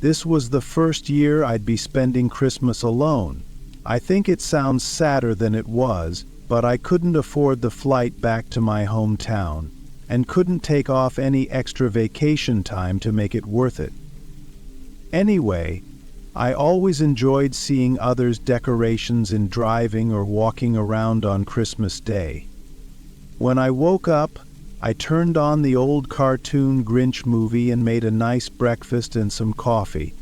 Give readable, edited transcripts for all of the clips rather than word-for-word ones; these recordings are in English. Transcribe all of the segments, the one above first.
This was the first year I'd be spending Christmas alone. I think it sounds sadder than it was, but I couldn't afford the flight back to my hometown, and couldn't take off any extra vacation time to make it worth it. Anyway, I always enjoyed seeing others' decorations in driving or walking around on Christmas Day. When I woke up, I turned on the old cartoon Grinch movie and made a nice breakfast and some coffee.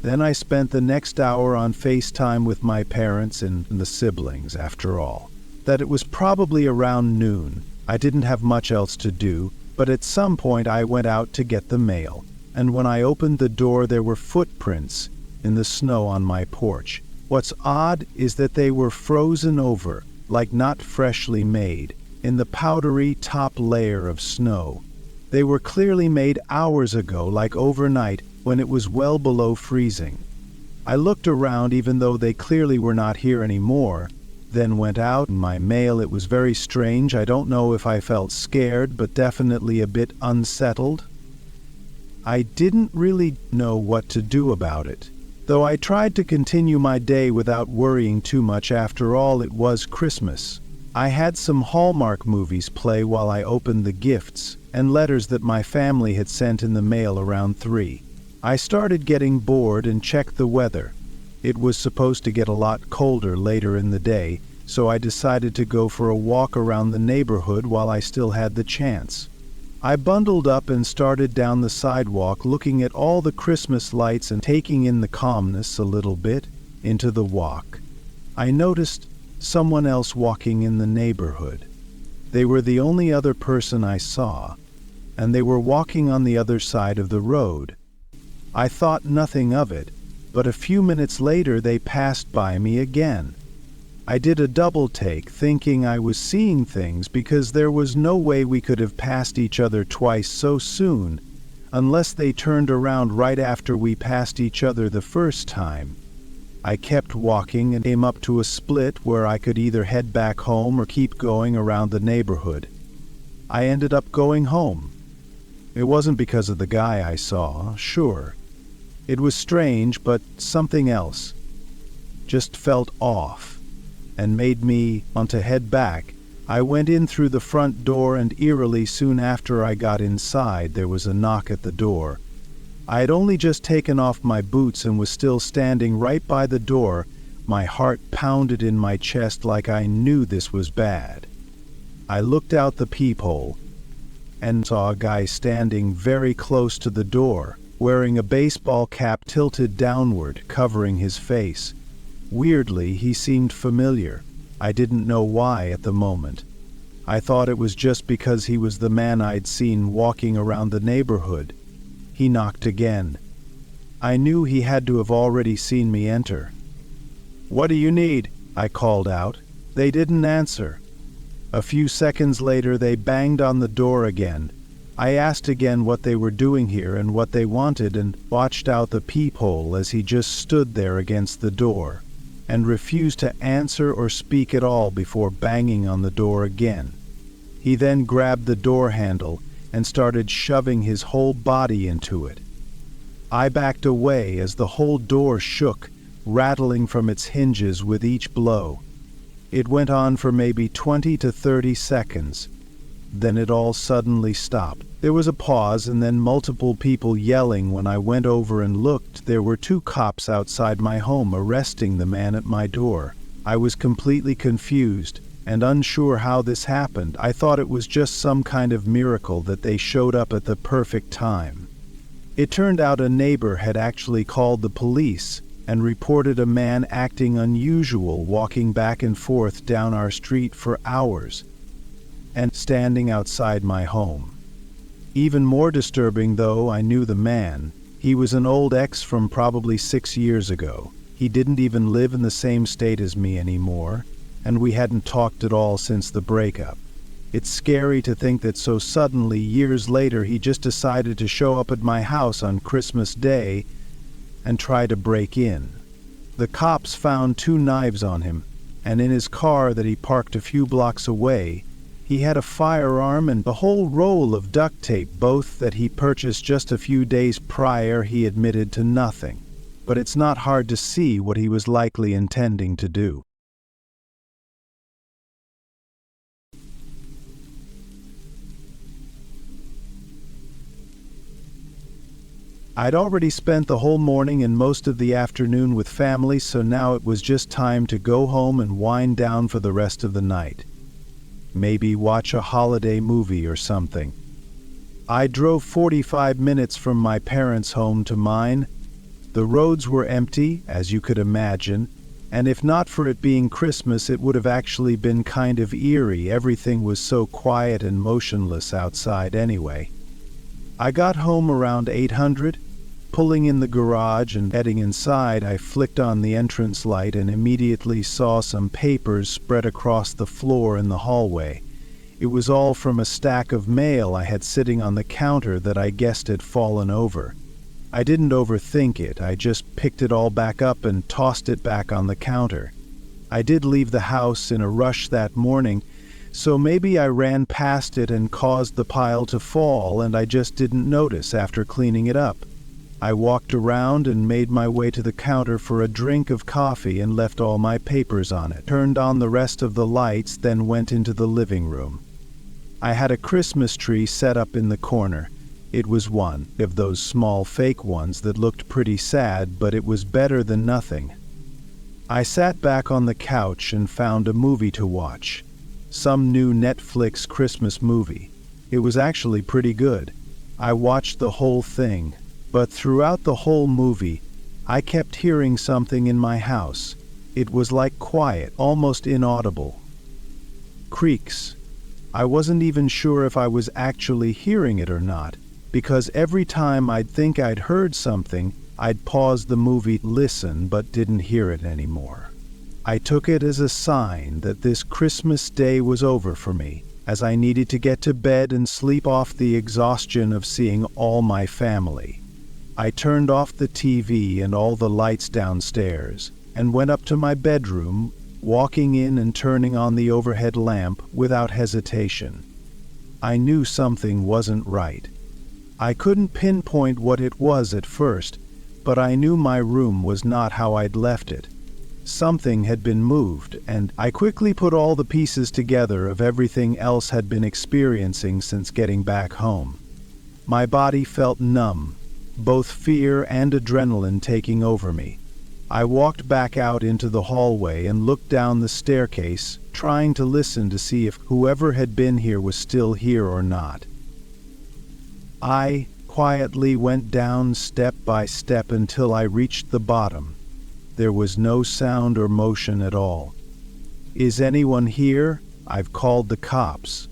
Then I spent the next hour on FaceTime with my parents and the siblings, after all. That it was probably around noon. I didn't have much else to do, but at some point I went out to get the mail, and when I opened the door there were footprints in the snow on my porch. What's odd is that they were frozen over, like not freshly made, in the powdery top layer of snow. They were clearly made hours ago, like overnight, when it was well below freezing. I looked around even though they clearly were not here anymore, then went out in my mail. It was very strange. I don't know if I felt scared, but definitely a bit unsettled. I didn't really know what to do about it, though I tried to continue my day without worrying too much. After all, it was Christmas. I had some Hallmark movies play while I opened the gifts and letters that my family had sent in the mail around 3. I started getting bored and checked the weather. It was supposed to get a lot colder later in the day, so I decided to go for a walk around the neighborhood while I still had the chance. I bundled up and started down the sidewalk, looking at all the Christmas lights and taking in the calmness a little bit into the walk. I noticed someone else walking in the neighborhood. They were the only other person I saw, and they were walking on the other side of the road. I thought nothing of it, but a few minutes later they passed by me again. I did a double take, thinking I was seeing things, because there was no way we could have passed each other twice so soon, unless they turned around right after we passed each other the first time. I kept walking and came up to a split where I could either head back home or keep going around the neighborhood. I ended up going home. It wasn't because of the guy I saw, sure. It was strange, but something else just felt off and made me want to head back. I went in through the front door, and eerily soon after I got inside there was a knock at the door. I had only just taken off my boots and was still standing right by the door. My heart pounded in my chest like I knew this was bad. I looked out the peephole and saw a guy standing very close to the door, wearing a baseball cap tilted downward, covering his face. Weirdly, he seemed familiar. I didn't know why at the moment. I thought it was just because he was the man I'd seen walking around the neighborhood. He knocked again. I knew he had to have already seen me enter. "What do you need?" I called out. They didn't answer. A few seconds later they banged on the door again. I asked again what they were doing here and what they wanted, and watched out the peephole as he just stood there against the door and refused to answer or speak at all before banging on the door again. He then grabbed the door handle and started shoving his whole body into it. I backed away as the whole door shook, rattling from its hinges with each blow. It went on for maybe 20 to 30 seconds. Then it all suddenly stopped. There was a pause and then multiple people yelling. When I went over and looked, there were 2 cops outside my home arresting the man at my door. I was completely confused and unsure how this happened. I thought it was just some kind of miracle that they showed up at the perfect time. It turned out a neighbor had actually called the police and reported a man acting unusual, walking back and forth down our street for hours and standing outside my home. Even more disturbing, though, I knew the man. He was an old ex from probably 6 years ago. He didn't even live in the same state as me anymore, and we hadn't talked at all since the breakup. It's scary to think that so suddenly, years later, he just decided to show up at my house on Christmas Day and try to break in. The cops found 2 knives on him, and in his car that he parked a few blocks away, He had a firearm and a whole roll of duct tape, both that he purchased just a few days prior. He admitted to nothing, but it's not hard to see what he was likely intending to do. I'd already spent the whole morning and most of the afternoon with family, so now it was just time to go home and wind down for the rest of the night. Maybe watch a holiday movie or something. I drove 45 minutes from my parents' home to mine. The roads were empty, as you could imagine, and if not for it being Christmas, it would have actually been kind of eerie. Everything was so quiet and motionless outside anyway. I got home around 800. Pulling in the garage and heading inside, I flicked on the entrance light and immediately saw some papers spread across the floor in the hallway. It was all from a stack of mail I had sitting on the counter that I guessed had fallen over. I didn't overthink it, I just picked it all back up and tossed it back on the counter. I did leave the house in a rush that morning, so maybe I ran past it and caused the pile to fall, and I just didn't notice after cleaning it up. I walked around and made my way to the counter for a drink of coffee and left all my papers on it. Turned on the rest of the lights, then went into the living room. I had a Christmas tree set up in the corner. It was one of those small fake ones that looked pretty sad, but it was better than nothing. I sat back on the couch and found a movie to watch. Some new Netflix Christmas movie. It was actually pretty good. I watched the whole thing. But throughout the whole movie, I kept hearing something in my house. It was like quiet, almost inaudible. Creaks. I wasn't even sure if I was actually hearing it or not, because every time I'd think I'd heard something, I'd pause the movie, listen, but didn't hear it anymore. I took it as a sign that this Christmas day was over for me, as I needed to get to bed and sleep off the exhaustion of seeing all my family. I turned off the TV and all the lights downstairs and went up to my bedroom, walking in and turning on the overhead lamp without hesitation. I knew something wasn't right. I couldn't pinpoint what it was at first, but I knew my room was not how I'd left it. Something had been moved, and I quickly put all the pieces together of everything else I'd been experiencing since getting back home. My body felt numb, both fear and adrenaline taking over me. I walked back out into the hallway and looked down the staircase, trying to listen to see if whoever had been here was still here or not. I quietly went down step by step until I reached the bottom. There was no sound or motion at all. "Is anyone here? I've called the cops."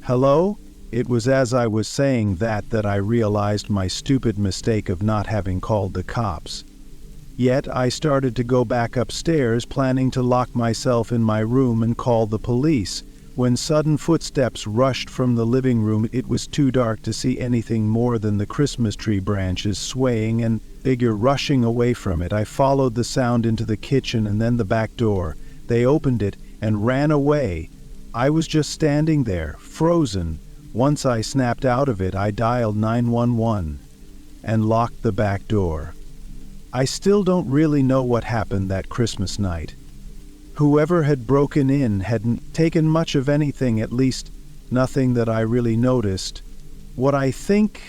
"Hello?" It was as I was saying that I realized my stupid mistake of not having called the cops. Yet I started to go back upstairs, planning to lock myself in my room and call the police, when sudden footsteps rushed from the living room. It was too dark to see anything more than the Christmas tree branches swaying and figure rushing away from it. I followed the sound into the kitchen and then the back door. They opened it and ran away. I was just standing there, frozen. Once I snapped out of it, I dialed 911 and locked the back door. I still don't really know what happened that Christmas night. Whoever had broken in hadn't taken much of anything, at least nothing that I really noticed. What I think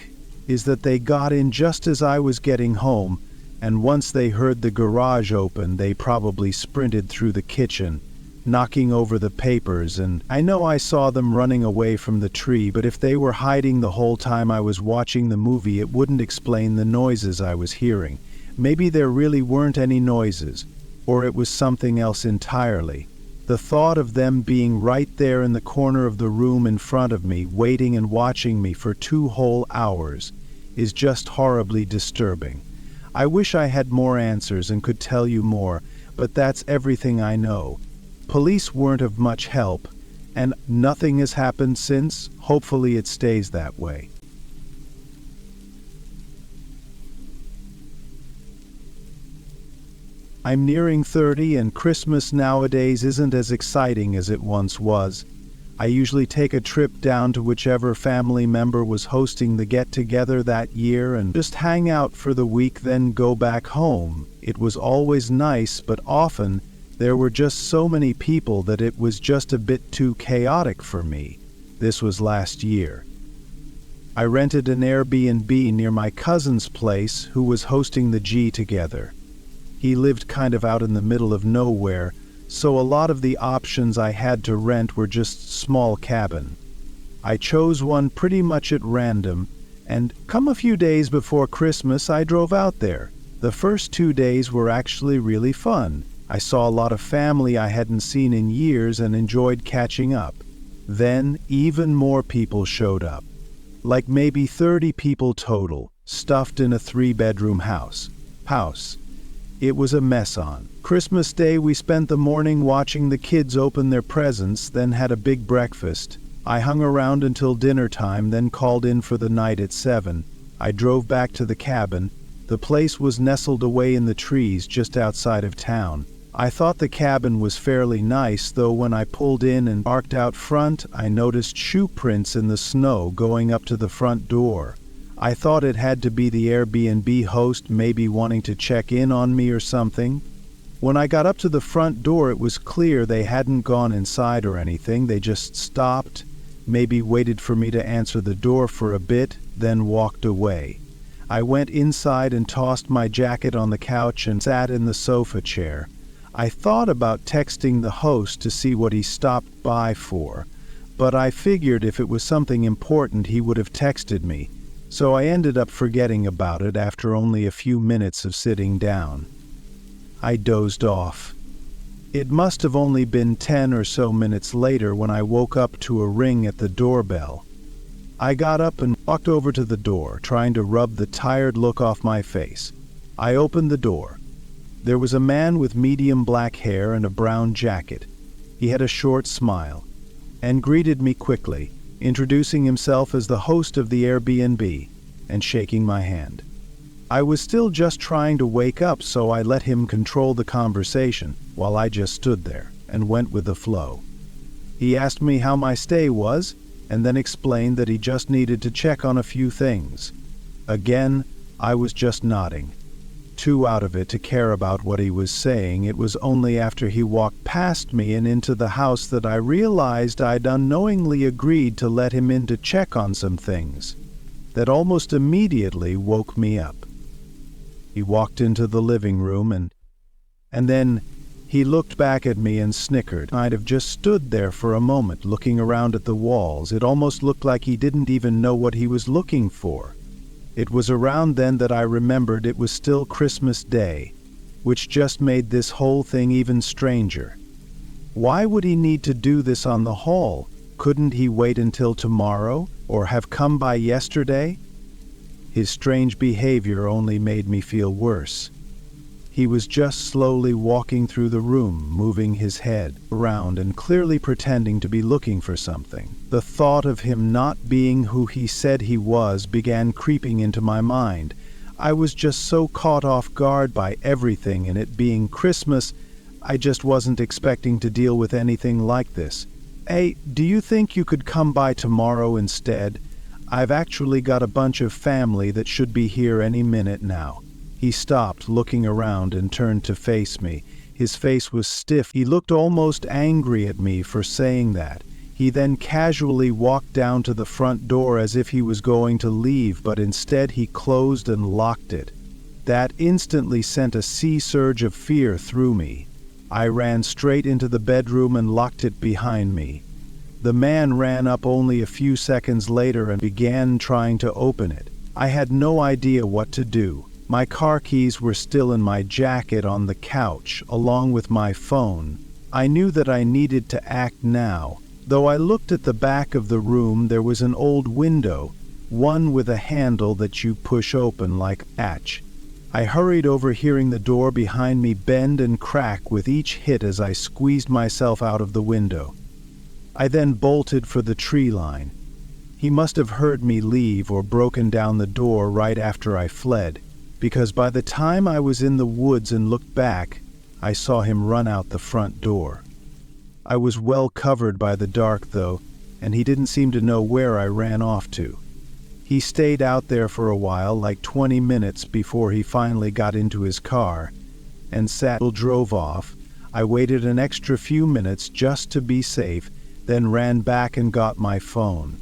is that they got in just as I was getting home, and once they heard the garage open, they probably sprinted through the kitchen, knocking over the papers, and I know I saw them running away from the tree, but if they were hiding the whole time I was watching the movie, it wouldn't explain the noises I was hearing. Maybe there really weren't any noises, or it was something else entirely. The thought of them being right there in the corner of the room in front of me, waiting and watching me for 2 whole hours, is just horribly disturbing. I wish I had more answers and could tell you more, but that's everything I know. Police weren't of much help, and nothing has happened since. Hopefully it stays that way. I'm nearing 30, and Christmas nowadays isn't as exciting as it once was. I usually take a trip down to whichever family member was hosting the get-together that year and just hang out for the week, then go back home. It was always nice, but often there were just so many people that it was just a bit too chaotic for me. This was last year. I rented an Airbnb near my cousin's place who was hosting the get-together. He lived kind of out in the middle of nowhere, so a lot of the options I had to rent were just small cabin. I chose one pretty much at random, and come a few days before Christmas I drove out there. The first 2 days were actually really fun. I saw a lot of family I hadn't seen in years and enjoyed catching up. Then even more people showed up. Like maybe 30 people total, stuffed in a 3-bedroom house. It was a mess on Christmas Day. We spent the morning watching the kids open their presents, then had a big breakfast. I hung around until dinner time, then called in for the night at 7. I drove back to the cabin. The place was nestled away in the trees just outside of town. I thought the cabin was fairly nice, though when I pulled in and parked out front, I noticed shoe prints in the snow going up to the front door. I thought it had to be the Airbnb host maybe wanting to check in on me or something. When I got up to the front door, it was clear they hadn't gone inside or anything. They just stopped, maybe waited for me to answer the door for a bit, then walked away. I went inside and tossed my jacket on the couch and sat in the sofa chair. I thought about texting the host to see what he stopped by for, but I figured if it was something important he would have texted me. So I ended up forgetting about it after only a few minutes of sitting down. I dozed off. It must have only been 10 or so minutes later when I woke up to a ring at the doorbell. I got up and walked over to the door, trying to rub the tired look off my face. I opened the door. There was a man with medium black hair and a brown jacket. He had a short smile and greeted me quickly, introducing himself as the host of the Airbnb and shaking my hand. I was still just trying to wake up, so I let him control the conversation while I just stood there and went with the flow. He asked me how my stay was and then explained that he just needed to check on a few things. Again, I was just nodding. Too out of it to care about what he was saying. It was only after he walked past me and into the house that I realized I'd unknowingly agreed to let him in to check on some things. That almost immediately woke me up. He walked into the living room and then he looked back at me and snickered. I'd have just stood there for a moment looking around at the walls. It almost looked like he didn't even know what he was looking for. It was around then that I remembered it was still Christmas Day, which just made this whole thing even stranger. Why would he need to do this on the hall? Couldn't he wait until tomorrow, or have come by yesterday? His strange behavior only made me feel worse. He was just slowly walking through the room, moving his head around and clearly pretending to be looking for something. The thought of him not being who he said he was began creeping into my mind. I was just so caught off guard by everything, and it being Christmas, I just wasn't expecting to deal with anything like this. Hey, do you think you could come by tomorrow instead? I've actually got a bunch of family that should be here any minute now. He stopped, looking around, and turned to face me. His face was stiff. He looked almost angry at me for saying that. He then casually walked down to the front door as if he was going to leave, but instead he closed and locked it. That instantly sent a sea surge of fear through me. I ran straight into the bedroom and locked it behind me. The man ran up only a few seconds later and began trying to open it. I had no idea what to do. My car keys were still in my jacket on the couch, along with my phone. I knew that I needed to act now. Though I looked at the back of the room, there was an old window, one with a handle that you push open like a hatch. I hurried over, hearing the door behind me bend and crack with each hit as I squeezed myself out of the window. I then bolted for the tree line. He must have heard me leave or broken down the door right after I fled, because by the time I was in the woods and looked back, I saw him run out the front door. I was well covered by the dark, though, and he didn't seem to know where I ran off to. He stayed out there for a while, like 20 minutes, before he finally got into his car and drove off. I waited an extra few minutes just to be safe, then ran back and got my phone.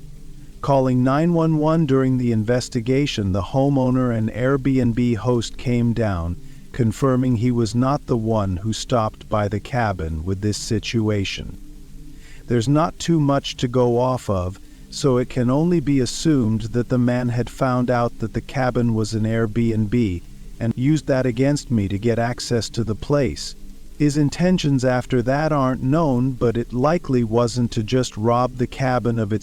Calling 911 during the investigation, the homeowner and Airbnb host came down, confirming he was not the one who stopped by the cabin with this situation. There's not too much to go off of, so it can only be assumed that the man had found out that the cabin was an Airbnb and used that against me to get access to the place. His intentions after that aren't known, but it likely wasn't to just rob the cabin of its